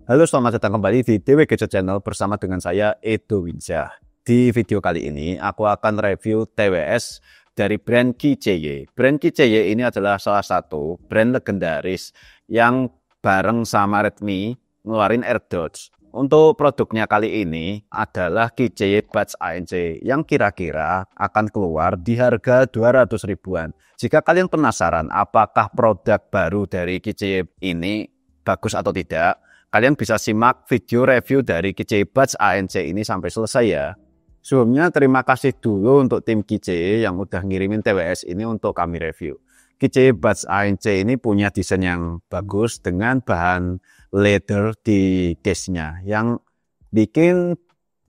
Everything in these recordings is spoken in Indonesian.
Halo, selamat datang kembali di DW Gadget Channel bersama dengan saya, Edo Winsyah. Di video kali ini, aku akan review TWS dari brand KCY. Brand KCY ini adalah salah satu brand legendaris yang bareng sama Redmi ngeluarin AirDots. Untuk produknya kali ini adalah KCY Buds ANC yang kira-kira akan keluar di harga 200 ribuan. Jika kalian penasaran apakah produk baru dari KCY ini bagus atau tidak, kalian bisa simak video review dari KCY Buds ANC ini sampai selesai ya. Sebelumnya terima kasih dulu untuk tim KCY yang udah ngirimin TWS ini untuk kami review. KCY Buds ANC ini punya desain yang bagus dengan bahan leather di case-nya yang bikin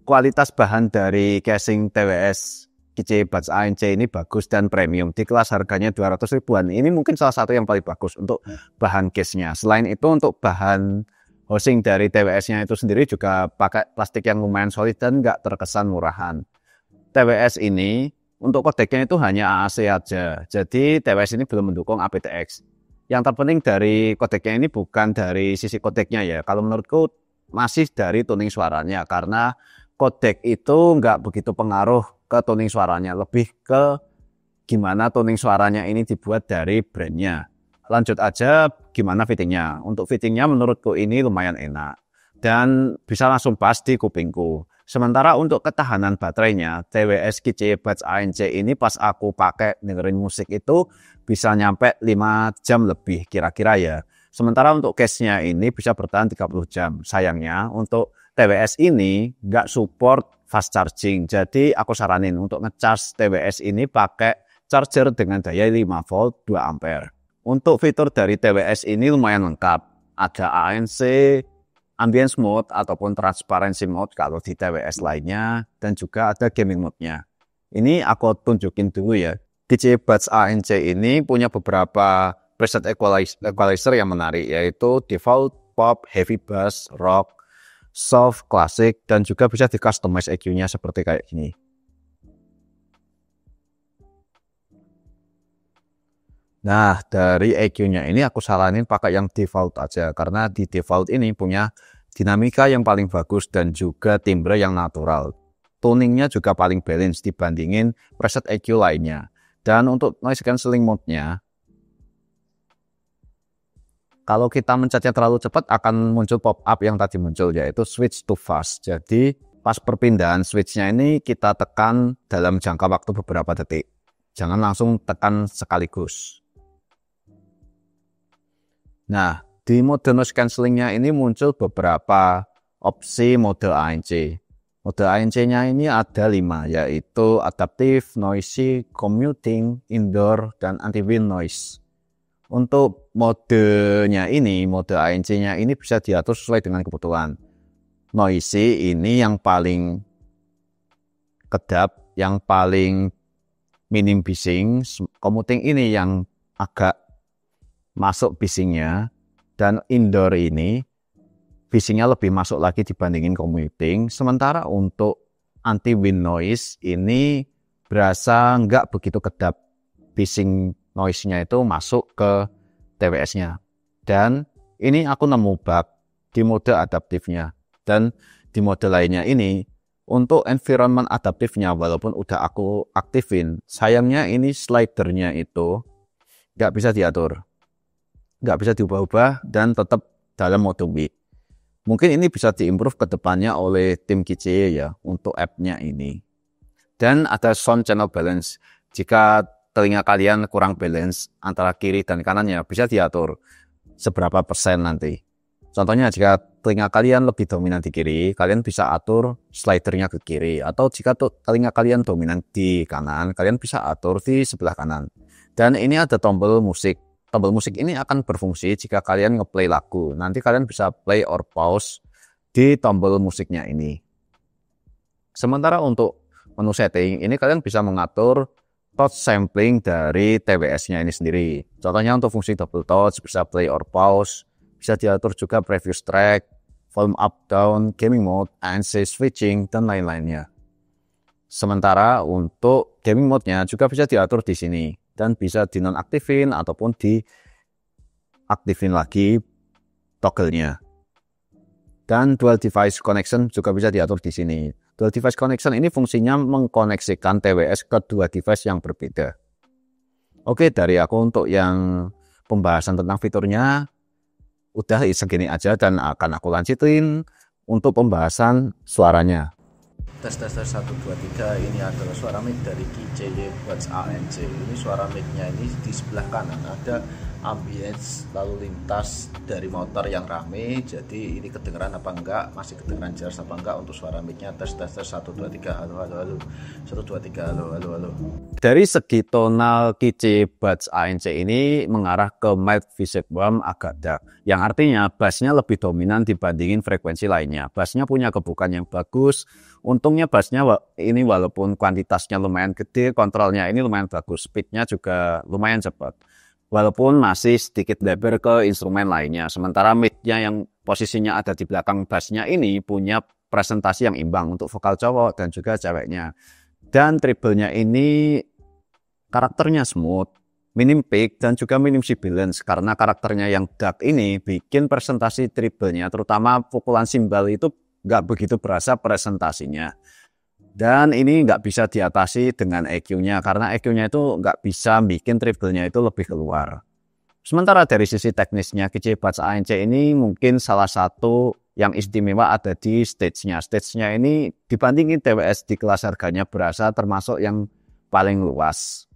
kualitas bahan dari casing TWS KCY Buds ANC ini bagus dan premium. Di kelas harganya 200 ribuan. Ini mungkin salah satu yang paling bagus untuk bahan case-nya. Selain itu untuk bahan housing dari TWS-nya itu sendiri juga pakai plastik yang lumayan solid dan nggak terkesan murahan. TWS ini untuk kodeknya itu hanya AAC aja, jadi TWS ini belum mendukung aptX. Yang terpenting dari kodeknya ini bukan dari sisi kodeknya ya, kalau menurutku masih dari tuning suaranya, karena kodek itu nggak begitu pengaruh ke tuning suaranya, lebih ke gimana tuning suaranya ini dibuat dari brandnya. Lanjut aja gimana fittingnya. Untuk fittingnya menurutku ini lumayan enak dan bisa langsung pas di kupingku. Sementara untuk ketahanan baterainya, TWS KCY Buds ANC ini pas aku pakai dengerin musik itu bisa nyampe 5 jam lebih kira-kira ya. Sementara untuk case-nya ini bisa bertahan 30 jam. Sayangnya untuk TWS ini nggak support fast charging. Jadi aku saranin untuk ngecas TWS ini pakai charger dengan daya 5 volt 2 ampere. Untuk fitur dari TWS ini lumayan lengkap. Ada ANC, Ambience Mode ataupun Transparency Mode kalau di TWS lainnya, dan juga ada Gaming Mode-nya. Ini aku tunjukin dulu ya. KCY Buds ANC ini punya beberapa preset equalizer yang menarik, yaitu Default, Pop, Heavy Bass, Rock, Soft, Classic, dan juga bisa di customize EQ-nya seperti kayak gini. Nah, dari EQ-nya ini aku saranin pakai yang default aja, karena di default ini punya dinamika yang paling bagus dan juga timbre yang natural. Tuningnya juga paling balance dibandingin preset EQ lainnya. Dan untuk noise cancelling mode-nya, kalau kita mencetnya terlalu cepat akan muncul pop-up yang tadi muncul, yaitu switch to fast. Jadi pas perpindahan switch-nya ini kita tekan dalam jangka waktu beberapa detik. Jangan langsung tekan sekaligus. Nah, di mode noise cancelling-nya ini muncul beberapa opsi mode ANC. Mode ANC-nya ini ada 5, yaitu Adaptive, Noisy, Commuting, Indoor, dan Anti-Wind Noise. Untuk modenya ini, mode ANC-nya ini bisa diatur sesuai dengan kebutuhan. Noisy ini yang paling kedap, yang paling minim bising. Commuting ini yang agak masuk bisingnya, dan indoor ini bisingnya lebih masuk lagi dibandingin commuting. Sementara untuk anti wind noise ini berasa nggak begitu kedap, bising noise-nya itu masuk ke TWS-nya. Dan ini aku nemu bug di mode adaptifnya, dan di mode lainnya ini untuk environment adaptifnya walaupun udah aku aktifin, sayangnya ini slidernya itu nggak bisa diatur, nggak bisa diubah-ubah dan tetap dalam mode weak. Mungkin ini bisa diimprove ke depannya oleh tim KCY ya untuk app-nya ini. Dan ada sound channel balance. Jika telinga kalian kurang balance antara kiri dan kanannya, bisa diatur seberapa persen nanti. Contohnya jika telinga kalian lebih dominan di kiri, kalian bisa atur slidernya ke kiri. Atau jika telinga kalian dominan di kanan, kalian bisa atur di sebelah kanan. Dan ini ada tombol musik. Tombol musik ini akan berfungsi jika kalian ngeplay lagu. Nanti kalian bisa play or pause di tombol musiknya ini. Sementara untuk menu setting, ini kalian bisa mengatur touch sampling dari TWS-nya ini sendiri. Contohnya untuk fungsi double touch, bisa play or pause, bisa diatur juga previous track, volume up down, gaming mode, ANC switching, dan lain-lainnya. Sementara untuk gaming mode-nya juga bisa diatur di sini. Dan bisa dinonaktifin ataupun diaktifin lagi toggle-nya. Dan dual device connection juga bisa diatur di sini. Dual device connection ini fungsinya mengkoneksikan TWS ke dua device yang berbeda. Oke, dari aku untuk yang pembahasan tentang fiturnya udah segini aja dan akan aku lanjutin untuk pembahasan suaranya. Tes 1 2 3, ini adalah suara mic dari KCY Buds ANC. Ini suara mic-nya ini di sebelah kanan ada ambience lalu lintas dari motor yang rame, jadi ini kedengeran apa enggak, masih kedengeran jelas apa enggak untuk suara mic-nya. Tes 1 2 3, halo halo halo, 1 2 3, halo halo halo. Dari segi tonal KCY Buds ANC ini mengarah ke mild V-shape warm agak dark, yang artinya bassnya lebih dominan dibandingin frekuensi lainnya. Bassnya punya kebukaan yang bagus. Untungnya bassnya ini walaupun kuantitasnya lumayan gede, kontrolnya ini lumayan bagus, speednya juga lumayan cepat. Walaupun masih sedikit lebar ke instrumen lainnya. Sementara mid-nya yang posisinya ada di belakang bassnya ini punya presentasi yang imbang untuk vokal cowok dan juga ceweknya. Dan treble-nya ini karakternya smooth, minim peak dan juga minim sibilance. Karena karakternya yang dark ini bikin presentasi treble-nya, terutama pukulan simbal itu nggak begitu berasa presentasinya. Dan ini nggak bisa diatasi dengan EQ-nya, karena EQ-nya itu nggak bisa bikin treble-nya itu lebih keluar. Sementara dari sisi teknisnya, KCY Buds ANC ini mungkin salah satu yang istimewa ada di stage-nya. Stage-nya ini dibandingin TWS di kelas harganya berasa termasuk yang paling luas.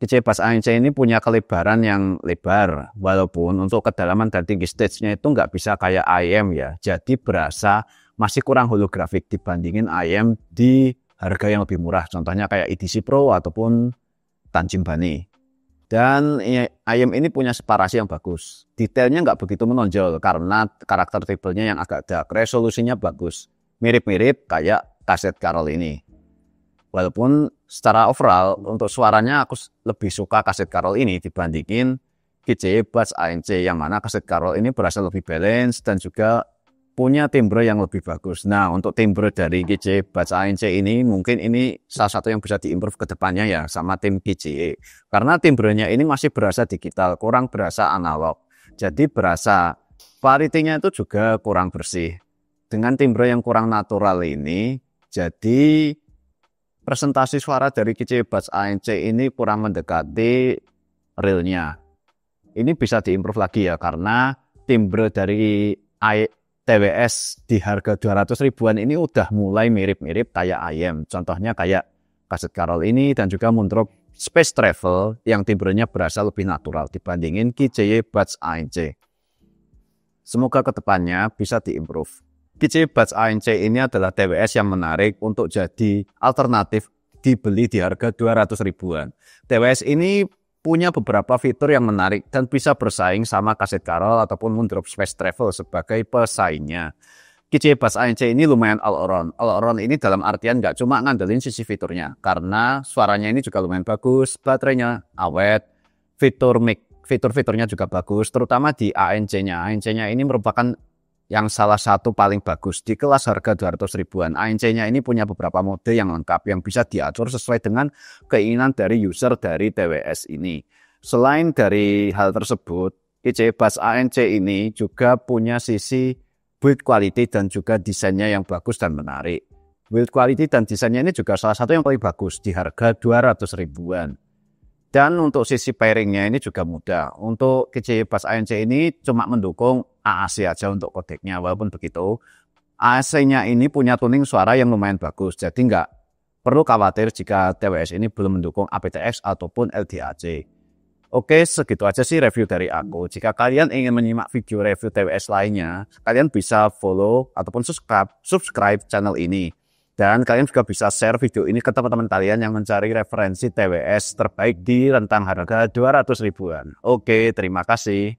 KCY Buds ANC ini punya kelebaran yang lebar, walaupun untuk kedalaman dan tinggi stage-nya itu nggak bisa kayak IM ya. Jadi berasa masih kurang holografik dibandingin IM di harga yang lebih murah. Contohnya kayak EDC Pro ataupun Tanjim Bani. Dan IM ini punya separasi yang bagus. Detailnya nggak begitu menonjol karena karakter treble-nya yang agak dark. Resolusinya bagus. Mirip-mirip kayak kaset Carol ini. Walaupun secara overall untuk suaranya aku lebih suka kaset Carol ini dibandingin KCY Buds ANC, yang mana kaset Carol ini berasa lebih balance dan juga punya timbre yang lebih bagus. Nah, untuk timbre dari KCY Buds ANC ini mungkin ini salah satu yang bisa diimprove ke depannya ya sama tim KCY. Karena timbrenya ini masih berasa digital, kurang berasa analog. Jadi berasa parity-nya itu juga kurang bersih. Dengan timbre yang kurang natural ini, jadi presentasi suara dari KCY Buds ANC ini kurang mendekati realnya. Ini bisa diimprove lagi ya, karena timbre dari TWS di harga 200 ribuan ini udah mulai mirip-mirip kayak IM. Contohnya kayak kaset Carol ini dan juga Moondrop Space Travel yang timbrenya berasa lebih natural dibandingin KCY Buds ANC. Semoga kedepannya bisa diimprove. KCY Buds ANC ini adalah TWS yang menarik untuk jadi alternatif dibeli di harga 200 ribuan. TWS ini punya beberapa fitur yang menarik dan bisa bersaing sama kaset Carol ataupun Moondrop Space Travel sebagai pesaingnya. KCY Buds ANC ini lumayan all around. All around ini dalam artian nggak cuma ngandelin sisi fiturnya, karena suaranya ini juga lumayan bagus, baterainya awet, fitur-fiturnya juga bagus, terutama di ANC-nya. ANC-nya ini merupakan yang salah satu paling bagus di kelas harga 200 ribuan. ANC-nya ini punya beberapa mode yang lengkap yang bisa diatur sesuai dengan keinginan dari user dari TWS ini. Selain dari hal tersebut, KCY Buds ANC ini juga punya sisi build quality dan juga desainnya yang bagus dan menarik. Build quality dan desainnya ini juga salah satu yang paling bagus di harga 200 ribuan. Dan untuk sisi pairingnya ini juga mudah. Untuk KCY Buds ANC ini cuma mendukung AAC aja untuk kodeknya. Walaupun begitu, AAC-nya ini punya tuning suara yang lumayan bagus. Jadi nggak perlu khawatir jika TWS ini belum mendukung aptX ataupun LDAC. Oke, segitu aja sih review dari aku. Jika kalian ingin menyimak video review TWS lainnya, kalian bisa follow ataupun subscribe channel ini. Dan kalian juga bisa share video ini ke teman-teman kalian yang mencari referensi TWS terbaik di rentang harga 200 ribuan. Oke, terima kasih.